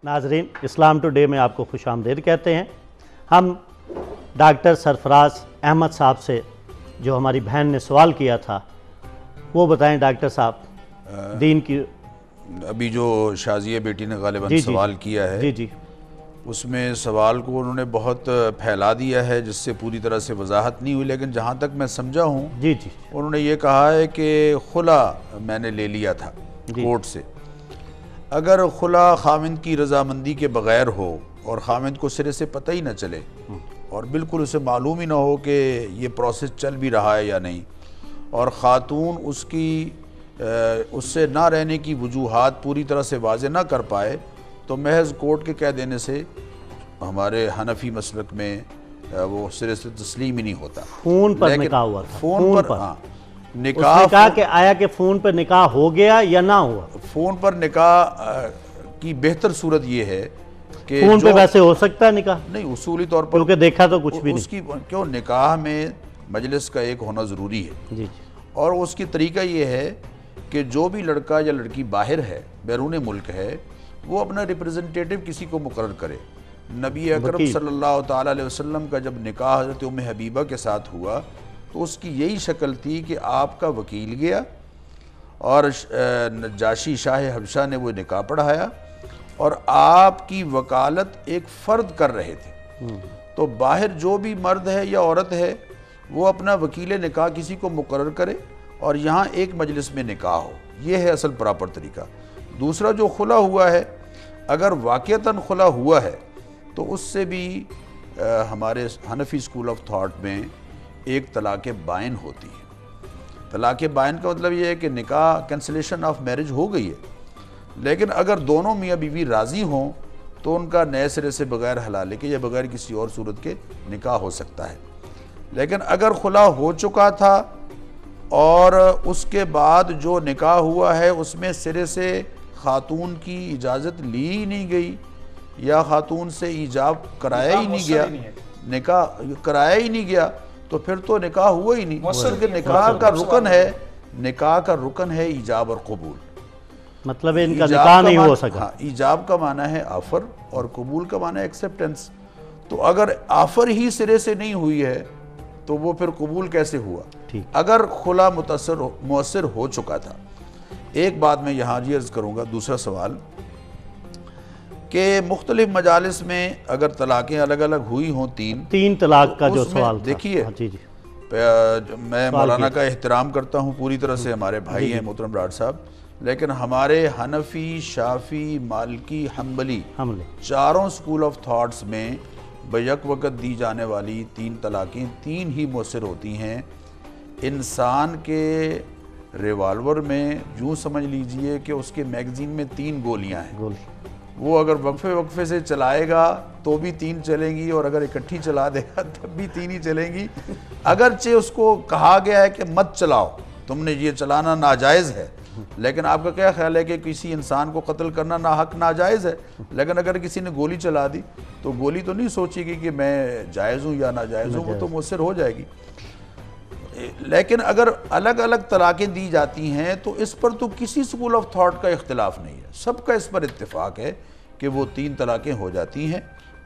नाज़रीन, इस्लाम टुडे में आपको खुश आमदीद कहते हैं। हम डॉक्टर सरफराज अहमद साहब से जो हमारी बहन ने सवाल किया था वो बताएं डॉक्टर साहब। दीन की अभी जो शाजिया बेटी ने गालिबन सवाल किया है, जी जी, उसमें सवाल को उन्होंने बहुत फैला दिया है जिससे पूरी तरह से वजाहत नहीं हुई, लेकिन जहाँ तक मैं समझा हूँ जी जी, उन्होंने ये कहा है कि खुला मैंने ले लिया था कोर्ट से। अगर खुला खामिंद की रजामंदी के बग़ैर हो और खामिंद को सिरे से पता ही ना चले और बिल्कुल उसे मालूम ही ना हो कि ये प्रोसेस चल भी रहा है या नहीं, और ख़ातून उससे ना रहने की वजूहात पूरी तरह से वाज़े ना कर पाए, तो महज कोर्ट के कह देने से हमारे हनफी मसलक में वो सिरे से तस्लीम ही नहीं होता। फ़ोन पर निकाह हुआ था, फ़ोन पर हाँ, निकाह कहा कि आया कि फ़ोन पर निकाह हो गया या ना हुआ। फ़ोन पर निकाह की बेहतर सूरत ये है कि फ़ोन पे वैसे हो सकता है निकाह? नहीं, उसूली तौर पर क्योंकि देखा तो कुछ भी उसकी क्यों निकाह में मजलिस का एक होना ज़रूरी है जी जी, और उसकी तरीका ये है कि जो भी लड़का या लड़की बाहर है, बैरून मुल्क है, वो अपना रिप्रेजेंटेटिव किसी को मुकर्रर करे। नबी अकरम सल्लल्लाहु ताला अलैहि वसल्लम का जब निकाह हज़रत उम्मे हबीबा के साथ हुआ तो उसकी यही शक्ल थी कि आपका वकील गया और नजाशी शाह हबशा ने वो निकाह पढ़ाया और आपकी वकालत एक फ़र्द कर रहे थे। तो बाहर जो भी मर्द है या औरत है वो अपना वकील निकाह किसी को मुकर्रर करे और यहाँ एक मजलिस में निकाह हो, ये है असल प्रॉपर तरीका। दूसरा जो खुला हुआ है, अगर वाक़तन खुला हुआ है तो उससे भी हमारे हनफी स्कूल ऑफ थॉट में एक तलाक़ बाइन होती है। तलाक़ बाइन का मतलब ये है कि निकाह कैंसिलेशन ऑफ मैरिज हो गई है, लेकिन अगर दोनों मियाँ बीवी राज़ी हों तो उनका नए सिरे से बग़ैर हलाले के या बग़ैर किसी और सूरत के निकाह हो सकता है। लेकिन अगर खुला हो चुका था और उसके बाद जो निकाह हुआ है उसमें सिरे से ख़ातून की इजाज़त ली ही नहीं गई या ख़ातून से ईजाब कराया ही नहीं गया, निकाह कराया ही नहीं गया, तो फिर तो निकाह हुआ ही नहीं। क्योंकि निकाह का रुकन है, निकाह का रुकन है ईजाब और कबूल। मतलब इनका निकाह नहीं हो सका। हाँ, ईजाब का माना है ऑफ़र और कबूल का माना है एक्सेप्टेंस। तो अगर ऑफ़र ही सिरे से नहीं हुई है तो वो फिर कबूल कैसे हुआ? अगर खुला मुअस्सर हो चुका था। एक बात मैं यहाँ अर्ज़ करूँगा, दूसरा सवाल कि मुख्तलिफ मजालिस में अगर तलाक़ें अलग अलग हुई हों, तीन तलाक़ का जो सवाल देखिए, मैं मौलाना का एहतराम करता हूँ पूरी तरह से, हमारे भाई हैं मोहतरम डाक्टर साहब, लेकिन हमारे हनफी, शाफी, मालिकी, हम्बली चारों स्कूल ऑफ थॉट्स में बैक वक़्त दी जाने वाली तीन तलाक़ें तीन ही मुअस्सर होती हैं। इंसान के रिवाल्वर में यूँ समझ लीजिए कि उसके मैगज़ीन में तीन गोलियां हैं, वो अगर वक्फे से चलाएगा तो भी तीन चलेंगी और अगर इकट्ठी चला देगा तब भी तीन ही चलेंगी। अगरचे उसको कहा गया है कि मत चलाओ, तुमने ये चलाना नाजायज़ है, लेकिन आपका क्या ख्याल है कि किसी इंसान को कत्ल करना नाहक नाजायज़ है, लेकिन अगर किसी ने गोली चला दी तो गोली तो नहीं सोचेगी कि मैं जायज़ हूँ या नाजायज़ हूँ, वो तो मुअस्सर हो जाएगी। लेकिन अगर अलग अलग तलाक़ें दी जाती हैं तो इस पर तो किसी स्कूल ऑफ थॉट का इख्तिलाफ नहीं है, सबका इस पर इत्तेफाक है कि वो तीन तलाक़ें हो जाती हैं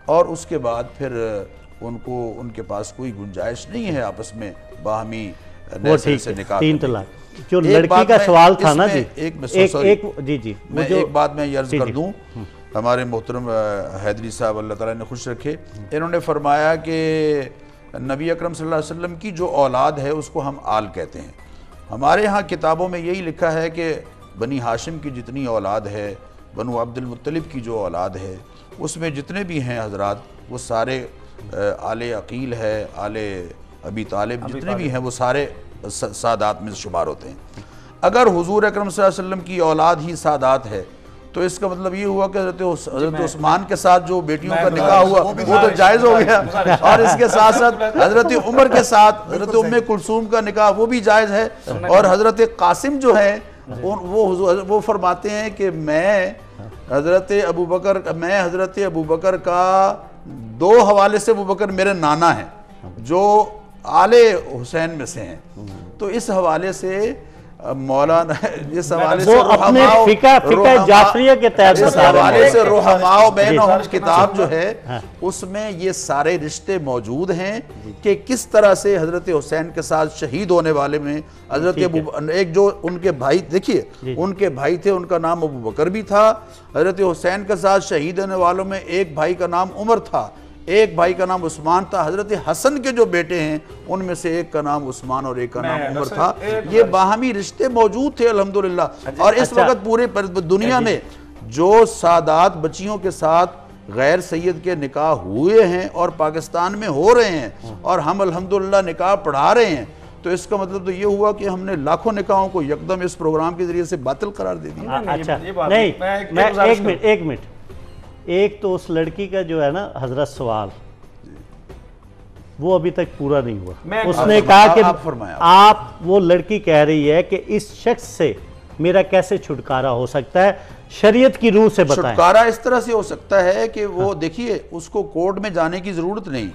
और उसके बाद फिर उनके पास कोई गुंजाइश नहीं है आपस में बाहमी से निकाह। तीन तलाक़ जो लड़की का सवाल था ना जी, मैं एक बात मैं अर्ज़ कर दूं, हमारे मोहतरम हैदरी साहब अल्लाह ताला ने खुश रखे, इन्होंने फरमाया कि नबी अकरम सल्लल्लाहु अलैहि वसल्लम की जो औलाद है उसको हम आल कहते हैं। हमारे यहाँ किताबों में यही लिखा है कि बनी हाशिम की जितनी औलाद है, बनु अब्दुल मुत्तलिब की जो औलाद है, उसमें जितने भी हैं हजरात वो सारे आले अकील है, आले अबी तालिब जितने भी हैं वो सारे सादात में शुमार होते हैं। अगर हुजूर अकरम सल्लल्लाहु अलैहि वसल्लम की औलाद ही सादात है तो इसका मतलब ये हुआ कि हज़रत उस्मान के साथ जो बेटियों का निकाह हुआ वो तो जायज़ हो गया, और इसके साथ साथ हज़रत उमर के साथ हज़रत उम्मे कुलसूम का निकाह वो भी जायज़ है। और हज़रत कासिम जो है वो फरमाते हैं कि मैं हज़रत अबू बकर का दो हवाले से अबू बकर मेरे नाना हैं जो आले हुसैन में से हैं, तो इस हवाले से مولانا اس حوالے سے وہ اپنے فقہ جعفریہ کے تحت اس حوالے سے رحماء بینہم کتاب جو ہے اس میں یہ سارے رشتے موجود ہیں کہ کس طرح سے حضرت حسین کے ساتھ شہید ہونے والے میں حضرت ایک جو ان کے بھائی دیکھیے ان کے بھائی تھے، ان کا نام ابو بکر بھی تھا، حضرت حسین کے ساتھ شہید ہونے والوں میں ایک بھائی کا نام عمر تھا، ایک بھائی کا نام عثمان تھا، حضرت حسن کے جو بیٹے ہیں ان میں سے ایک کا نام عثمان اور ایک کا نام عمر تھا۔ یہ باہمی رشتے موجود تھے الحمدللہ۔ اور اس وقت پورے دنیا میں جو سادات بچیوں کے ساتھ غیر سید کے نکاح ہوئے ہیں اور پاکستان میں ہو رہے ہیں اور ہم الحمدللہ نکاح پڑھا رہے ہیں، تو اس کا مطلب تو یہ ہوا کہ ہم نے لاکھوں نکاحوں کو یکدم اس پروگرام کے ذریعے سے باطل قرار دے دیا۔ اچھا نہیں، میں ایک منٹ، ایک تو اس لڑکی کا جو ہے نا حضرت سوال وہ ابھی تک پورا نہیں ہوا۔ اس نے کہا کہ آپ، وہ لڑکی کہہ رہی ہے کہ اس شخص سے میرا کیسے چھٹکارا ہو سکتا ہے، شریعت کی روح سے بتائیں۔ چھٹکارا اس طرح سے ہو سکتا ہے کہ وہ دیکھیے اس کو کورٹ میں جانے کی ضرورت نہیں،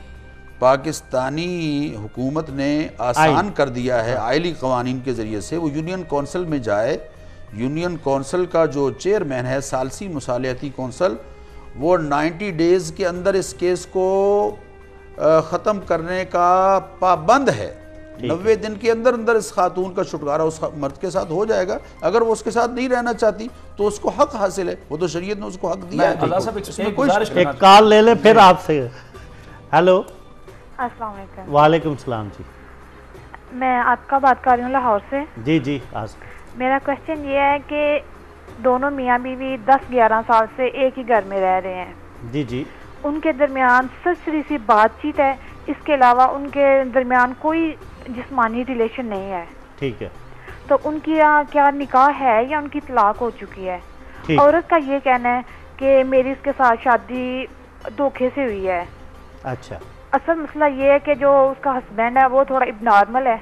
پاکستانی حکومت نے آسان کر دیا ہے آئلی قوانین کے ذریعے سے، وہ یونین کونسل میں جائے، یونین کونسل کا جو چیئرمین ہے ثالثی مصالحتی کونسل، وہ 90 ڈیز کے اندر اس کیس کو ختم کرنے کا پابند ہے۔ 90 دن کے اندر اندر اس خاتون کا چھٹکارا اس مرد کے ساتھ ہو جائے گا۔ اگر وہ اس کے ساتھ نہیں رہنا چاہتی تو اس کو حق حاصل ہے، وہ تو شریعت نے اس کو حق دیا ہے۔ ایک کال لے لیں پھر آپ سے۔ ہیلو، السلام علیکم۔ وعلیکم السلام جی، میں آپ کا بات کر رہی ہوں لاہور سے۔ جی جی، میرا کوشچن یہ ہے کہ دونوں میاں بیوی 10-11 سال سے ایک ہی گھر میں رہ رہے ہیں، جی جی، ان کے درمیان سرسری سی بات چیت ہے، اس کے علاوہ ان کے درمیان کوئی جسمانی ریلیشن نہیں ہے، ٹھیک ہے، تو ان کی کیا نکاح ہے یا ان کی طلاق ہو چکی ہے؟ عورت کا یہ کہنا ہے کہ میری اس کے ساتھ شادی دھوکے سے ہوئی ہے۔ اچھا، اصل مسئلہ یہ ہے کہ جو اس کا ہسبینڈ ہے وہ تھوڑا اب نارمل ہے،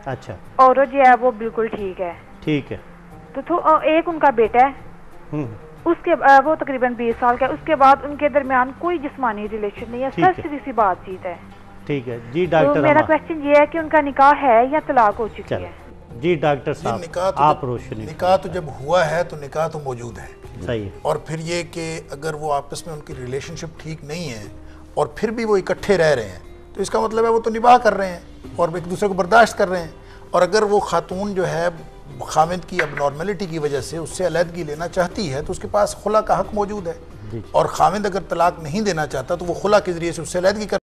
اچھا، عورت جو ہے وہ بالکل ٹھیک ہے، ٹھیک ہے، تو ایک ان کا بیٹا ہے، اس کے وہ تقریباً 20 سال کا ہے، اس کے بعد ان کے درمیان کوئی جسمانی ریلیشن نہیں ہے، سرسری سی بات چیت ہے۔ ٹھیک ہے جی ڈاکٹر، تو میرا کوشچن یہ ہے کہ ان کا نکاح ہے یا طلاق ہو چکی ہے؟ جی ڈاکٹر صاحب آپ روشنی۔ نکاح تو جب ہوا ہے تو نکاح تو موجود ہے، صحیح ہے، اور پھر یہ کہ اگر وہ آپس میں ان کی ریلیشن شپ ٹھیک نہیں ہے اور پھر بھی وہ اکٹھے رہ رہے ہیں تو اس کا مطلب ہے وہ تو نباہ کر رہے ہیں اور ایک دوسرے کو برداشت کر رہے ہیں، اور اگر وہ خاتون جو ہے خاوند کی اب نارملٹی کی وجہ سے اس سے علیحدگی لینا چاہتی ہے تو اس کے پاس خلا کا حق موجود ہے، اور خاوند اگر طلاق نہیں دینا چاہتا تو وہ خلا کے ذریعے سے اس سے علیحدگی کر